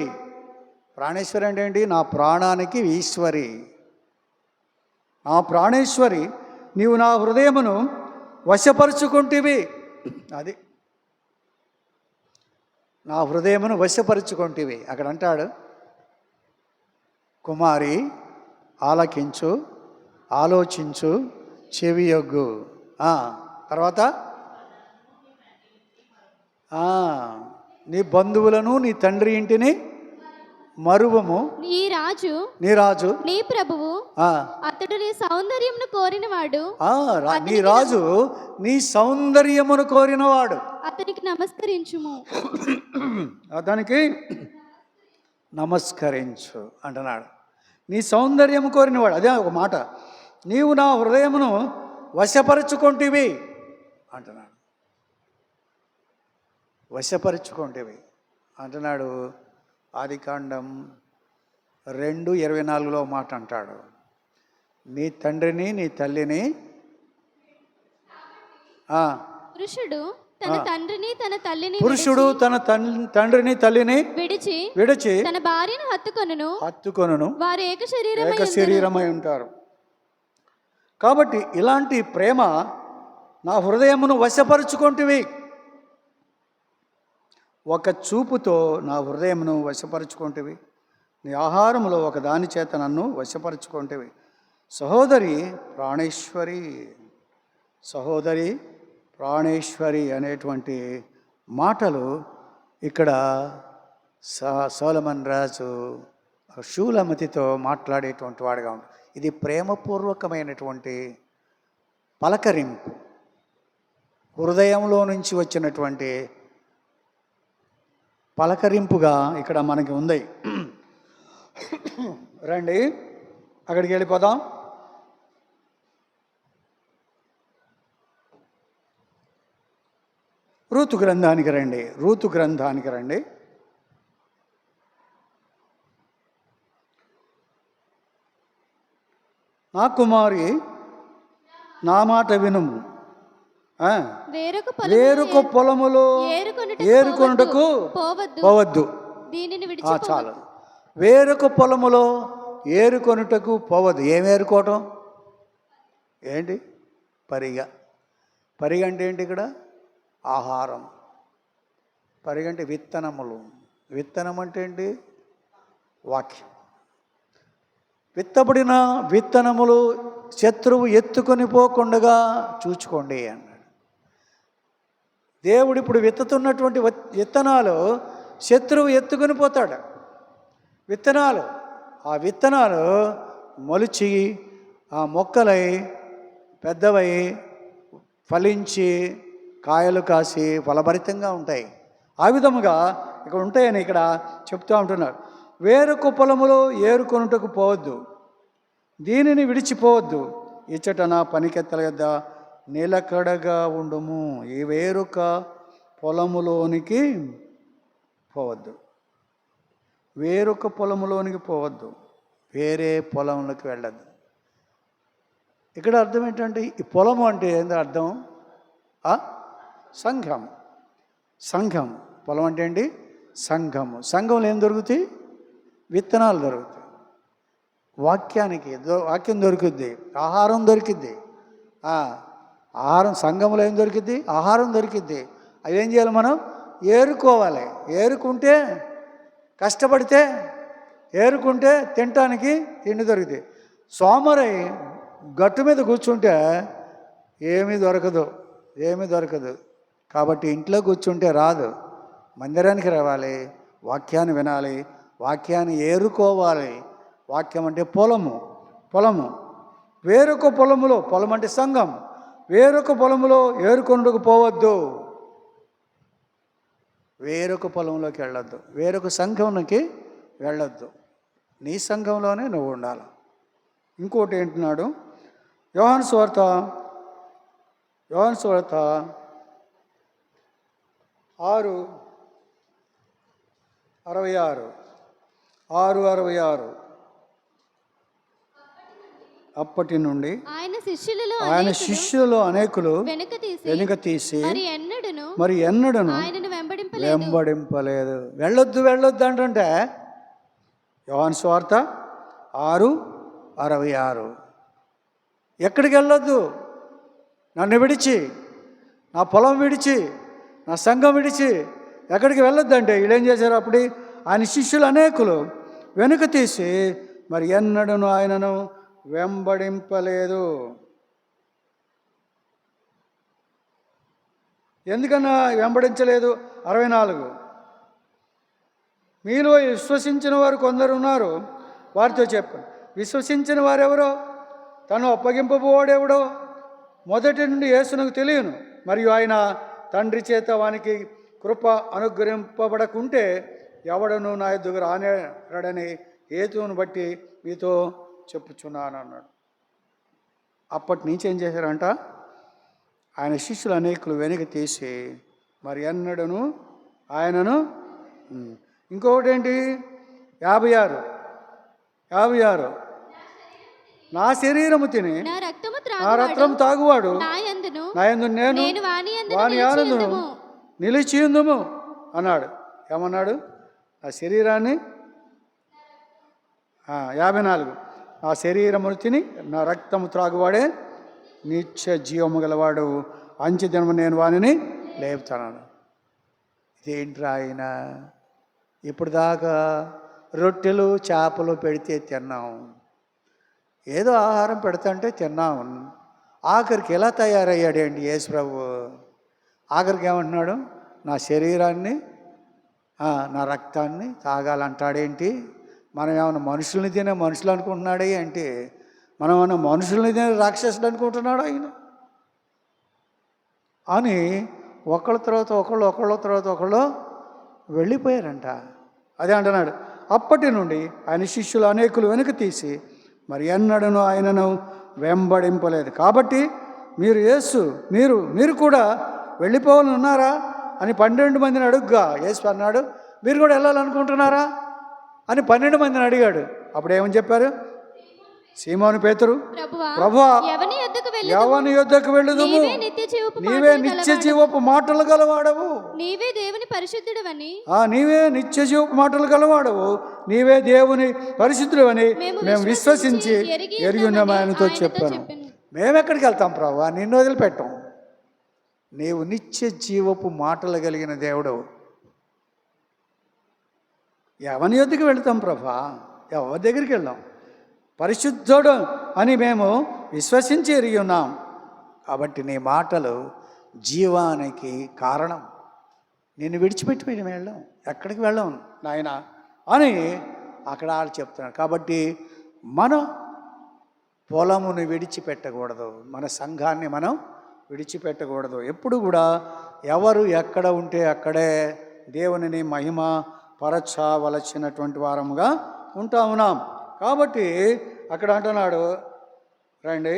ప్రాణేశ్వరి అంటే ఏంటి? నా ప్రాణానికి ఈశ్వరి. నా ప్రాణేశ్వరి, నీవు నా హృదయమును వశపరుచుకుంటివి. అది నా హృదయమును వశపరుచుకుంటివి. అక్కడ అంటాడు, కుమారి ఆలకించు, ఆలోచించు, చెవియొగ్గు. తర్వాత నీ బంధువులను, నీ తండ్రి ఇంటిని మరువము. నీ రాజు నీ ప్రభువు అతడు నీ సౌందర్యమును కోరినవాడు. నీ రాజు నీ సౌందర్యమును కోరినవాడు. అతనికి నమస్కరించుము. అతనికి నమస్కరించు అంటున్నాడు. నీ సౌందర్యము కోరినవాడు. అదే ఒక మాట. నీవు నా హృదయమును వశపరుచుకుంటివి అంటున్నాడు. వశపరుచుకుంటివి అంటున్నాడు. ఆదికాండం 2:24 మాట అంటాడు, నీ తండ్రిని నీ తల్లిని. పురుషుడు తన తండ్రిని తన తల్లిని విడిచి తన భార్యను హత్తుకొనును, వారు ఏక శరీరమై ఉంటారు. కాబట్టి ఇలాంటి ప్రేమ నా హృదయమును వశపరుచుకుంటివి. ఒక చూపుతో నా హృదయమును వశపరుచుకుంటివి. నీ ఆహారములో ఒక దాని చేత నన్ను వశపరుచుకుంటివి. సహోదరి ప్రాణేశ్వరి అనేటువంటి మాటలు ఇక్కడ సొలొమోను రాజు షూలమతితో మాట్లాడేటువంటి వాడుగా ఉంటుంది. ఇది ప్రేమపూర్వకమైనటువంటి పలకరింపు, హృదయంలో నుంచి వచ్చినటువంటి పలకరింపుగా ఇక్కడ మనకి ఉంది. రండి అక్కడికి వెళ్ళిపోదాం. రూతు గ్రంథానికి రండి. నా కుమారి నా మాట వినుము. వేరొక పొలములో ఏరుకొనుటకు పోవద్దు. చాలు. వేరొక పొలములో ఏరుకొనుటకు పోవద్దు. ఏం ఏరుకోవటం ఏంటి? పరిగ అంటే ఏంటి? ఇక్కడ ఆహారం. పరిగ అంటే విత్తనములు. విత్తనం అంటే ఏంటి? వాక్యం. విత్తబడిన విత్తనములు శత్రువు ఎత్తుకొని పోకుండా చూచుకోండి అన్నాడు దేవుడు. ఇప్పుడు విత్తుతున్నటువంటి విత్తనాలు శత్రువు ఎత్తుకొని పోతాడు. విత్తనాలు, ఆ విత్తనాలు మొలిచి ఆ మొక్కలై పెద్దవై ఫలించి కాయలు కాసి ఫలభరితంగా ఉంటాయి. ఆ విధముగా ఇక్కడ ఉంటాయని ఇక్కడ చెప్తూ ఉంటున్నారు. వేరొక పొలములో ఏరుకొనుటకు పోవద్దు, దీనిని విడిచిపోవద్దు. ఇచ్చట నా పనికెత్తల యొద్ద నిలకడగా ఉండుము. ఈ వేరొక పొలములోనికి పోవద్దు. వేరొక పొలములోనికి పోవద్దు. వేరే పొలంలోకి వెళ్ళద్దు. ఇక్కడ అర్థం ఏంటంటే, ఈ పొలము అంటే ఏంటో అర్థం? సంఘం. పొలం అంటే ఏంటి? సంఘము. సంఘంలో ఏం దొరుకుతాయి? విత్తనాలు దొరుకుతాయి. వాక్యం దొరుకుద్ది, ఆహారం దొరికిద్ది. ఆహారం సంఘంలో ఏం దొరికిద్ది? ఆహారం దొరికిద్ది. అవి ఏం చేయాలి? మనం ఏరుకోవాలి. ఏరుకుంటే కష్టపడితే ఏరుకుంటే తినటానికి తిండి దొరుకుతుంది. సోమరై గట్టు మీద కూర్చుంటే ఏమీ దొరకదు. కాబట్టి ఇంట్లో కూర్చుంటే రాదు. మందిరానికి రావాలి, వాక్యాన్ని వినాలి, వాక్యాన్ని ఏరుకోవాలి. వాక్యం అంటే పొలము. వేరొక పొలములో, పొలం అంటే సంఘం, వేరొక పొలములో ఏరుకొనుటకు పోవద్దు. వేరొక పొలంలోకి వెళ్ళొద్దు, వేరొక సంఘంలోకి వెళ్ళొద్దు. నీ సంఘంలోనే నువ్వు ఉండాలి. ఇంకోటి ఏంటున్నాడు? యోహాను సువార్త 6:66 అప్పటి నుండి ఆయన శిష్యులలో అనేకులు వెనుక తీసి మరి ఎన్నడను వెంబడింపలేదు. వెళ్ళొద్దు వెళ్ళొద్దు అంటుంటే యోహాను సువార్త 6:66. ఎక్కడికి వెళ్ళొద్దు, నన్ను విడిచి, నా పొలం విడిచి, నా సంఘం విడిచి ఎక్కడికి వెళ్ళొద్దు అంటే వీళ్ళు ఏం చేశారు? అప్పుడు ఆయన శిష్యులు అనేకులు వెనుక తీసి మరి ఎన్నడను ఆయనను వెంబడింపలేదు. ఎందుకన్నా వెంబడించలేదు? 64. మీలో విశ్వసించిన వారు కొందరు ఉన్నారు, వారితో చెప్పండి. విశ్వసించిన వారెవరో, తను అప్పగింపబోడెవడో మొదటి నుండి యేసునకు తెలియను, మరియు ఆయన తండ్రి చేత వానికి కృప అనుగ్రహింపబడకుంటే ఎవడను నా ఎదుగు రానేరడని హేతువును బట్టి మీతో చెప్పుచున్నాను అన్నాడు. అప్పటి నుంచి ఏం చేశారంట? ఆయన శిష్యులు అనేకులు వెనక్కి తీసి మరి ఎన్నడను ఆయనను. ఇంకొకటి ఏంటి? 56 నా శరీరము తిని నా రక్తం తాగువాడు నా యందు నేను వాని ఆనందము నిలిచియుందుము అన్నాడు. ఏమన్నాడు? నా శరీరాన్ని 54 నా శరీరమును తిని నా రక్తము త్రాగువాడే నిత్య జీవము గలవాడు, అంచె దినము నేను వానిని లేపుతాను. ఇదేంట్రా ఆయన? ఇప్పుడు దాకా రొట్టెలు చేపలు పెడితే తిన్నాం, ఏదో ఆహారం పెడతాంటే తిన్నాం. ఆఖరికి ఎలా తయారయ్యాడేంటి యేసు ప్రభు? ఆఖరికి ఏమంటున్నాడు? నా శరీరాన్ని నా రక్తాన్ని తాగాలంటాడేంటి? మనం ఏమైనా మనుషుల్ని తినే మనుషులు అనుకుంటున్నాడే ఏంటి? మనం ఏమైనా మనుషుల్ని తినే రాక్షసులు అనుకుంటున్నాడు ఆయన అని ఒకళ్ళ తర్వాత ఒకళ్ళు వెళ్ళిపోయారంట. అదే అంటున్నాడు. అప్పటి నుండి ఆయన శిష్యులు అనేకులు వెనుక తీసి మరి ఎన్నడను ఆయనను వెంబడింపలేదు. కాబట్టి మీరు కూడా వెళ్ళిపోవాలని ఉన్నారా అని 12 మందిని అడుగ్గా యేసు అన్నాడు, మీరు కూడా వెళ్ళాలనుకుంటున్నారా అని 12 మందిని అడిగాడు. అప్పుడు ఏమని చెప్పారు? సీమోను పేతురు, ప్రభువా ఎవని యొద్దకు వెళ్ళుదుము? నీవే నిత్య జీవపు మాటలు గలవాడవు. నీవే దేవుని పరిశుద్ధుడవని. నీవే నిత్య జీవపు మాటలు గలవాడవు, నీవే దేవుని పరిశుద్ధుడవని మేము విశ్వసించి ఎరిగి ఉన్నాము ఆయనతో చెప్పాను. మేమెక్కడికి వెళ్తాం ప్రభువా? నిన్ను వదిలిపెట్టాం. నీవు నిత్య జీవపు మాటలు కలిగిన దేవుడవు. ఎవని యొద్దకు వెళ్తాం ప్రభా? ఎవరి దగ్గరికి వెళ్దాం? పరిశుద్ధుడు అని మేము విశ్వసించి ఎరిగి ఉన్నాం. కాబట్టి నీ మాటలు జీవానికి కారణం. నిన్ను విడిచిపెట్టి మేము వెళ్ళాం, ఎక్కడికి వెళ్ళాం నాయన అని అక్కడ వాళ్ళు చెప్తున్నారు. కాబట్టి మనం పొలమును విడిచిపెట్టకూడదు, మన సంఘాన్ని మనం విడిచిపెట్టకూడదు. ఎప్పుడు కూడా ఎవరు ఎక్కడ ఉంటే అక్కడే దేవునిని మహిమ పరచవలసినటువంటి వారముగా ఉంటా ఉన్నాం. కాబట్టి అక్కడ అంటున్నాడు, రండి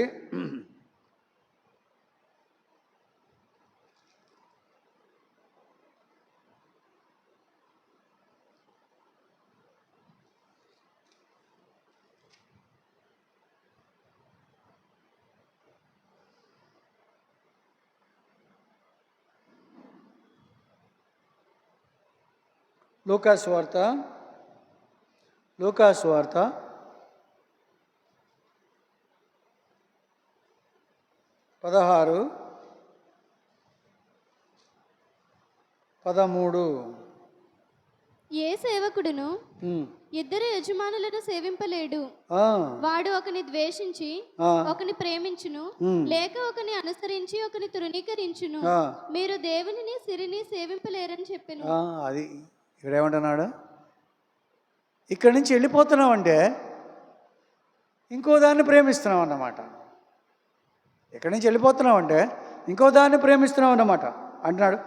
లూకాసు వార్త 16:13. ఏ సేవకుడును ఇద్దరు యజమానులను సేవింపలేడు. వాడు ఒకని ద్వేషించి ఒకని ప్రేమించును, లేక ఒకని అనుసరించి ఒకని తృణీకరించును. మీరు దేవునిని సిరిని సేవింపలేరని చెప్పాను. అది ఇక్కడ ఏమంటున్నాడు? ఇక్కడి నుంచి వెళ్ళిపోతున్నాం అంటే ఇంకో దాన్ని ప్రేమిస్తున్నాం అన్నమాట. ఇక్కడి నుంచి వెళ్ళిపోతున్నాం అంటే ఇంకో దాన్ని ప్రేమిస్తున్నాం అన్నమాట. అంటున్నాడు,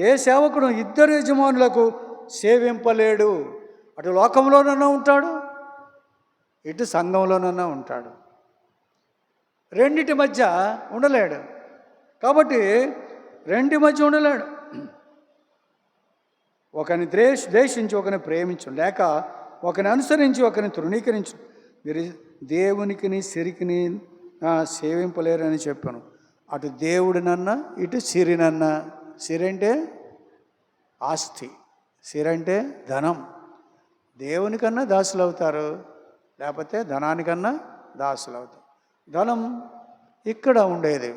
ఏ సేవకుడు ఇద్దరు యజమానులకు సేవింపలేడు. అటు లోకంలోనన్నా ఉంటాడు, ఇటు సంఘంలోనన్నా ఉంటాడు. రెండిటి మధ్య ఉండలేడు. కాబట్టి రెండి మధ్య ఉండలేడు. ఒకరిని ద్వేషించి ఒకరిని ప్రేమించు, లేక ఒకరిని అనుసరించి ఒకరిని తృణీకరించు. మీరు దేవునికిని సిరికిని సేవింపలేరని చెప్పాను. అటు దేవుడినన్నా ఇటు సిరినన్నా. సిరి అంటే ఆస్తి. సిరి అంటే ధనం. దేవునికన్నా దాసులు అవుతారు, లేకపోతే ధనానికన్నా దాసులు అవుతారు. ధనం ఇక్కడ ఉండేది,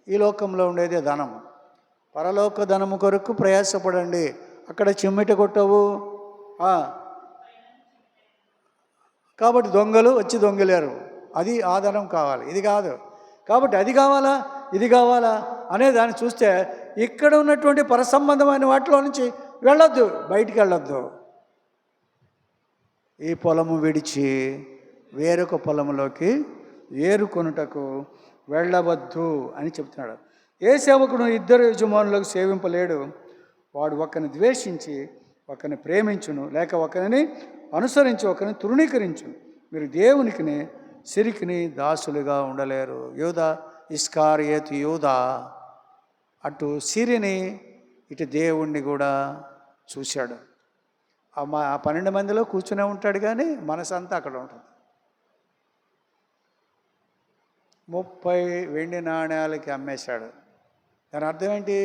ఈ లోకంలో ఉండేది ధనం. పరలోక ధనము కొరకు ప్రయాసపడండి. అక్కడ చిమ్మిట కొట్టవు. కాబట్టి దొంగలు వచ్చి దొంగిలేరు. అది ఆ ధనం కావాలి, ఇది కాదు. కాబట్టి అది కావాలా ఇది కావాలా అనే దాన్ని చూస్తే ఇక్కడ ఉన్నటువంటి పరసంబంధమైన వాటిలో నుంచి వెళ్ళొద్దు, బయటికి వెళ్ళొద్దు. ఈ పొలము విడిచి వేరొక పొలములోకి ఏరుకొనుటకు వెళ్ళవద్దు అని చెప్తున్నాడు. ఏ సేవకుడు ఇద్దరు యజమానులకు సేవింపలేడు. వాడు ఒకరిని ద్వేషించి ఒకరిని ప్రేమించును, లేక ఒకరిని అనుసరించి ఒకరిని తృణీకరించును. మీరు దేవునికిని సిరికిని దాసులుగా ఉండలేరు. యూదా ఇస్కారియోతు యూదా అటు సిరిని ఇటు దేవుణ్ణి కూడా చూశాడు. ఆ 12 మందిలో కూర్చునే ఉంటాడు, కానీ మనసంతా అక్కడ ఉంటుంది. 30 వెండి నాణ్యాలకి అమ్మేశాడు. దాని అర్థం ఏంటి?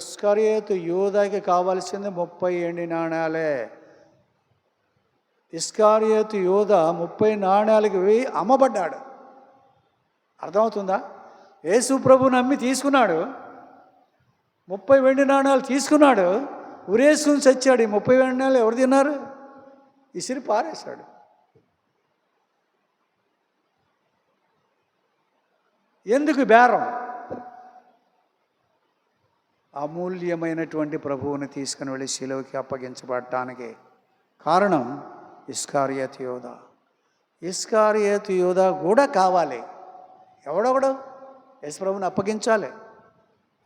ఇస్కారియోతు యూదాకి కావాల్సింది 30 వెండి నాణ్యాలే. ఇస్కారియోతు యూదా 30 నాణ్యాలకి అమ్మబడ్డాడు. అర్థమవుతుందా? యేసు ప్రభు నమ్మి తీసుకున్నాడు, 30 వెండి నాణ్యాలు తీసుకున్నాడు, ఉరేసుకుని చచ్చాడు. ఈ 30 వెండి నాణ్యాలు ఎవరు తిన్నారు? ఇసిరి పారేశాడు. ఎందుకు బేరం? అమూల్యమైనటువంటి ప్రభువుని తీసుకుని వెళ్ళి శిలువకి అప్పగించబడటానికి కారణం ఇస్కారియోతు యూదా. ఇస్కారియోతు యూదా కూడా కావాలి. ఎవడొకడు యేసు ప్రభువుని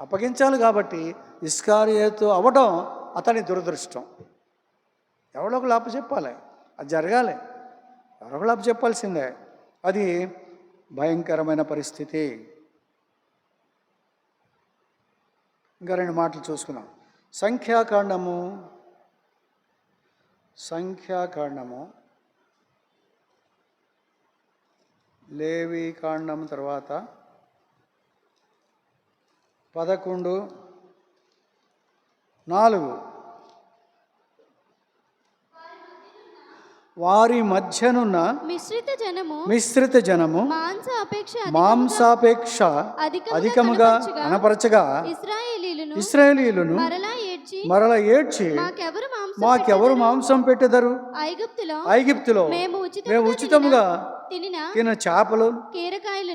అప్పగించాలి కాబట్టి ఇస్కారియోతు అవ్వడం అతని దురదృష్టం. ఎవడొకరు అప్పచెప్పాలి, అది జరగాలి. ఎవరొకరు అప్పచెప్పాల్సిందే. అది భయంకరమైన పరిస్థితి. ఇంకా 2 మాటలు చూసుకున్నాం. సంఖ్యాకాండము లేవి కాండం తర్వాత 11:4 వారి మధ్యనున్న మిశ్రిత జనము మాంసాపేక్ష అధికముగా కనపరచగా ఇశ్రాయేలీయులను మరల ఏడ్చి మాకెవరు మాంసం పెట్టెదరు? ఐగుప్తులో మేము ఉచితముగా తిన చేపలు, కీరకాయలు,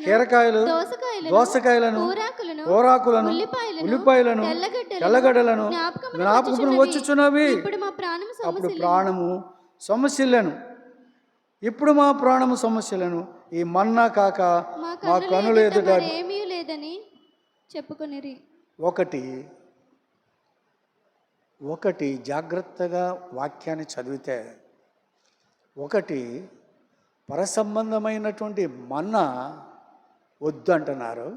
దోసకాయలను, కూరాకులను, ఉల్లిపాయలను, తెల్లగడ్డలను జ్ఞాపకం వచ్చుచున్నవి. అప్పుడు ప్రాణము సమస్యలను ఇప్పుడు మా ప్రాణము సమస్యలను ఈ మన్నా కాక మా కనుల ఎదుట ఏమీ లేదని చెప్పుకొనిరి. ఒకటి జాగ్రత్తగా వాక్యాన్ని చదివితే, ఒకటి పరసంబంధమైనటువంటి మన్నా వద్దు అంటున్నారు.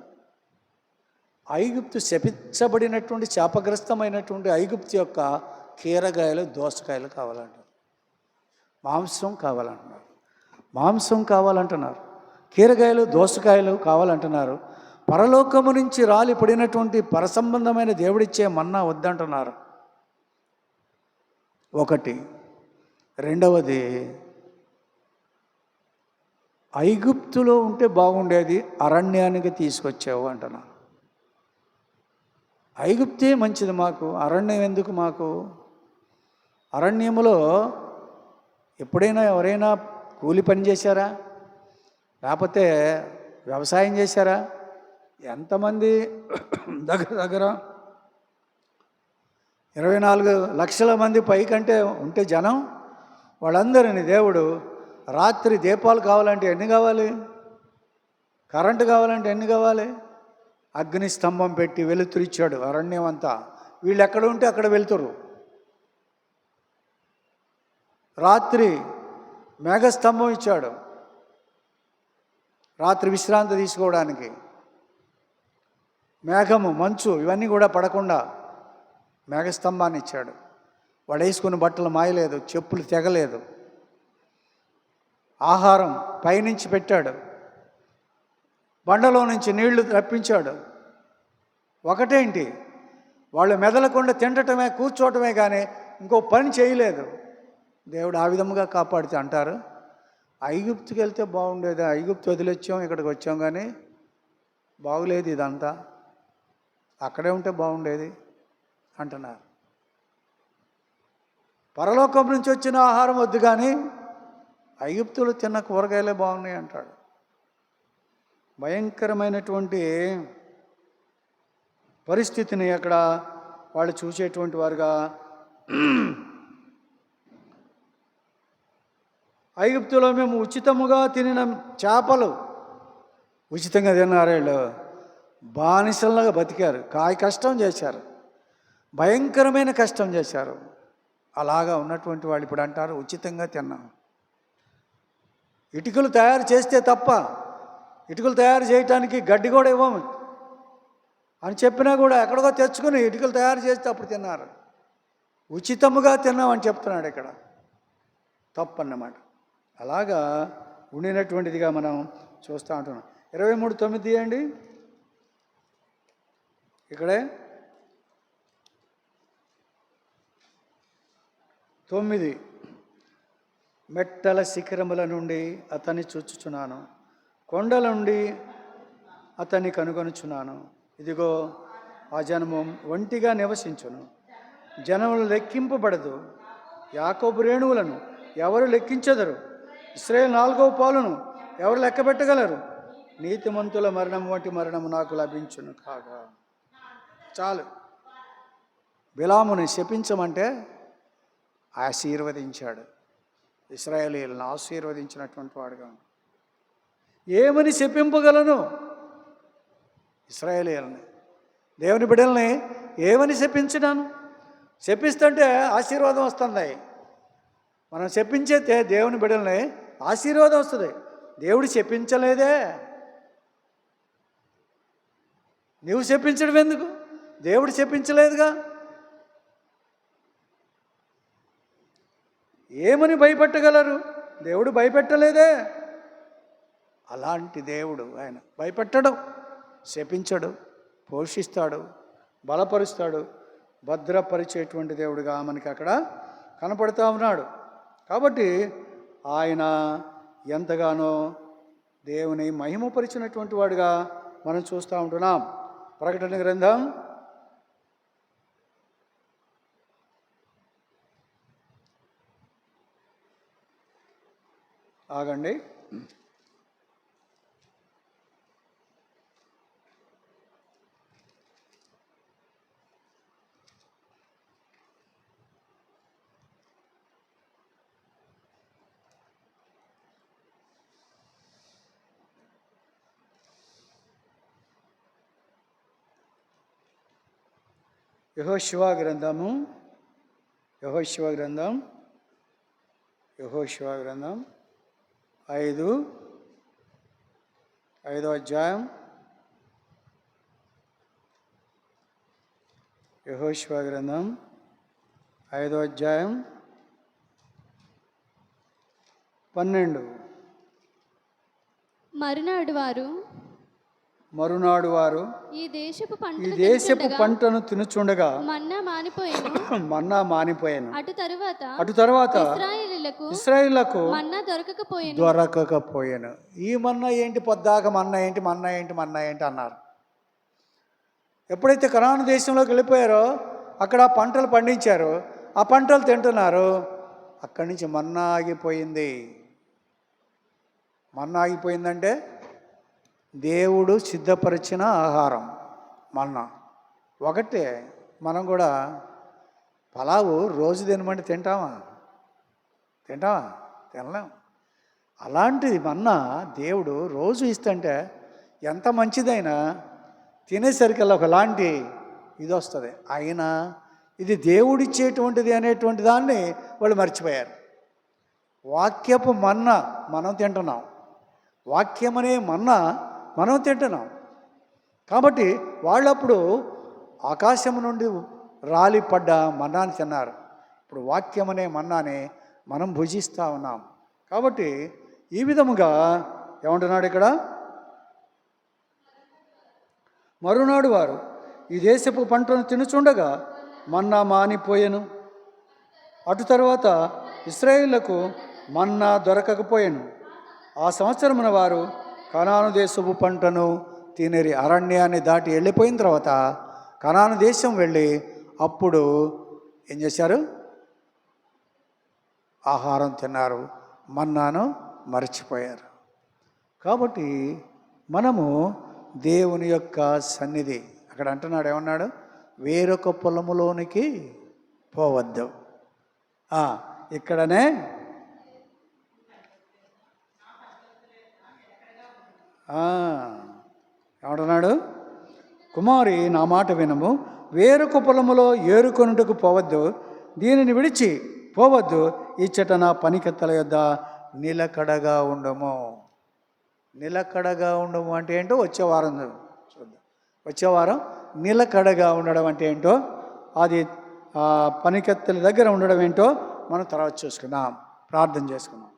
ఐగుప్తు శపించబడినటువంటి శాపగ్రస్తమైనటువంటి ఐగుప్తు యొక్క కీరగాయలు, దోసకాయలు కావాలంటారు. మాంసం కావాలంటున్నారు. కీరగాయలు, దోసకాయలు కావాలంటున్నారు. పరలోకము నుంచి రాలి పడినటువంటి పరసంబంధమైన దేవుడిచ్చే మన్నా వద్దంటున్నారు. ఒకటి. రెండవది, ఐగుప్తులో ఉంటే బాగుండేది, అరణ్యానికి తీసుకొచ్చావు అంటున్నారు. ఐగుప్తే మంచిది మాకు, అరణ్యం ఎందుకు మాకు? అరణ్యములో ఎప్పుడైనా ఎవరైనా కూలి పని చేశారా? లేకపోతే వ్యవసాయం చేశారా? ఎంతమంది దగ్గర 24 లక్షల మంది పైకంటే ఉంటే జనం, వాళ్ళందరినీ దేవుడు రాత్రి దీపాలు కావాలంటే ఎన్ని కావాలి? కరెంటు కావాలంటే ఎన్ని కావాలి? అగ్ని స్తంభం పెట్టి వెలుతురిచ్చాడు అరణ్యం అంతా. వీళ్ళు ఎక్కడ ఉంటే అక్కడ వెలుతురు. రాత్రి మేఘస్తంభం ఇచ్చాడు రాత్రి విశ్రాంతి తీసుకోవడానికి. మేఘము, మంచు ఇవన్నీ కూడా పడకుండా మేఘస్తంభాన్ని ఇచ్చాడు. వాడు వేసుకున్న బట్టలు మాయలేదు, చెప్పులు తెగలేదు. ఆహారం పైనుంచి పెట్టాడు, బండలో నుంచి నీళ్లు రప్పించాడు. ఒకటేంటి, వాళ్ళు మెదలకుండా తినటమే కూర్చోవటమే కానీ ఇంకో పని చేయలేదు. దేవుడు ఆ విధముగా కాపాడితే అంటారు, ఐగుప్తుకి వెళ్తే బాగుండేది, ఐగుప్తు వదిలొచ్చాం, ఇక్కడికి వచ్చాం కానీ బాగులేదు ఇదంతా, అక్కడే ఉంటే బాగుండేది అంటున్నారు. పరలోకం నుంచి వచ్చిన ఆహారం వద్దు కానీ ఐగుప్తులు తిన్న కూరగాయలే బాగున్నాయి అంటాడు. భయంకరమైనటువంటి పరిస్థితిని అక్కడ వాళ్ళు చూసేటువంటి వారుగా, ఐగుప్తులో మేము ఉచితముగా తినిన చేపలు ఉచితంగా తిన్నారు. వీళ్ళు బానిసల్లాగా బతికారు, కష్టం చేశారు, భయంకరమైన కష్టం చేశారు. అలాగా ఉన్నటువంటి వాళ్ళు ఇప్పుడు అంటారు ఉచితంగా తిన్నాం. ఇటుకలు తయారు చేస్తే తప్ప, ఇటుకలు తయారు చేయటానికి గడ్డి కూడా ఇవ్వము అని చెప్పినా కూడా ఎక్కడికో తెచ్చుకుని ఇటుకలు తయారు చేస్తే అప్పుడు తిన్నారు. ఉచితముగా తిన్నామని చెప్తున్నాడు ఇక్కడ, తప్పన్నమాట. అలాగా ఉండినటువంటిదిగా మనం చూస్తూ ఉంటున్నాం. 23:9 తీయండి. ఇక్కడే 9, మెట్టల శిఖరముల నుండి అతన్ని చూచుచున్నాను, కొండల నుండి అతన్ని కనుగొనుచున్నాను. ఇదిగో ఆ జనము ఒంటిగా నివసించును, జనములు లెక్కింపబడదు. యాకోబు రేణువులను ఎవరు లెక్కించెదరు? ఇశ్రాయేలు 4వ పాలును ఎవరు లెక్కబెట్టగలరు? నీతిమంతుల మరణం వంటి మరణము నాకు లభించును కాగా. చాలు. బిలాముని శపించమంటే ఆశీర్వదించాడు. ఇశ్రాయేలీయులను ఆశీర్వదించినటువంటి వాడుగా. ఏమని శపింపగలను? ఇశ్రాయేలీయులని, దేవుని బిడ్డల్ని ఏమని శపించినాను? శపిస్తుంటే ఆశీర్వాదం వస్తుంది. మనం శపించే దేవుని బిడ్డల్ని ఆశీర్వాదం వస్తుంది. దేవుడు శపించలేదే, నువ్వు శపించడం ఎందుకు? దేవుడు శపించలేదుగా. ఏమని భయపెట్టగలరు? దేవుడు భయపెట్టలేదే. అలాంటి దేవుడు ఆయన భయపెట్టడు, శపించడు, పోషిస్తాడు, బలపరుస్తాడు, భద్రపరిచేటువంటి దేవుడుగా మనకి అక్కడ కనపడుతూ ఉన్నాడు. కాబట్టి ఆయన ఎంతగానో దేవుని మహిమపరిచినటువంటి వాడుగా మనం చూస్తూ ఉంటున్నాం. ప్రకటన గ్రంథం 8 యెహోషువ గ్రంథం 5వ అధ్యాయం. యెహోషువ గ్రంథం 5వ అధ్యాయం 12. మరునాడు వారు ఈ దేశపు పంటను తినుచుండగా మన్నా మానిపోయాను. అటు తరువాత ఇశ్రాయేలులకు దొరకకపోయాను. ఈ మన్నా ఏంటి? పొద్దాక మన్నా ఏంటి అన్నారు. ఎప్పుడైతే కనాను దేశంలోకి వెళ్ళిపోయారో అక్కడ పంటలు పండించారు, ఆ పంటలు తింటున్నారు. అక్కడి నుంచి మన్నా ఆగిపోయింది. మన్నా ఆగిపోయిందంటే దేవుడు సిద్ధపరిచిన ఆహారం మన్నా. ఒకటే, మనం కూడా పలావు రోజు తినమంటే తింటామా? తినలేం. అలాంటిది మన్నా దేవుడు రోజు ఇస్తుంటే ఎంత మంచిదైనా తినేసరికల్లా ఒకలాంటి ఇది వస్తుంది. అయినా ఇది దేవుడిచ్చేటువంటిది అనేటువంటి దాన్ని వాళ్ళు మర్చిపోయారు. వాక్యపు మన్నా మనం తింటున్నాం, వాక్యం అనే మన్నా మనం తింటున్నాం. కాబట్టి వాళ్ళప్పుడు ఆకాశం నుండి రాలి పడ్డ మన్నాని తిన్నారు. ఇప్పుడు వాక్యం అనే మన్నాని మనం భుజిస్తూ ఉన్నాం. కాబట్టి ఈ విధముగా ఏమంటున్నాడు ఇక్కడ? మరునాడు వారు ఈ దేశపు పంటను తినుచుండగా మన్నా మానిపోయెను. అటు తర్వాత ఇశ్రాయేలులకు మన్నా దొరకకపోయాను. ఆ సంవత్సరమున వారు కనాను దేశపు పంటను తినేరి. అరణ్యాన్ని దాటి వెళ్ళిపోయిన తర్వాత కనాను దేశం వెళ్ళి అప్పుడు ఏం చేశారు? ఆహారం తిన్నారు, మన్నాను మర్చిపోయారు. కాబట్టి మనము దేవుని యొక్క సన్నిధి, అక్కడ అంటున్నాడు, ఏమన్నాడు? వేరొక పొలములోనికి పోవద్దు. ఇక్కడనే ఏమంటున్నాడు? కుమారి, నా మాట వినము, వేరొక పొలములో ఏరుకొనుటకు పోవద్దు, దీనిని విడిచి పోవద్దు, ఇచ్చట నా పనికెత్తల యొద్ద నిలకడగా ఉండము. నిలకడగా ఉండము అంటే ఏంటో వచ్చే వారం చూద్దాం. వచ్చే వారం నిలకడగా ఉండడం అంటే ఏంటో, అది పనికెత్తల దగ్గర ఉండడం ఏంటో మనం తర్వాత చూసుకుందాం. ప్రార్థన చేసుకుందాం.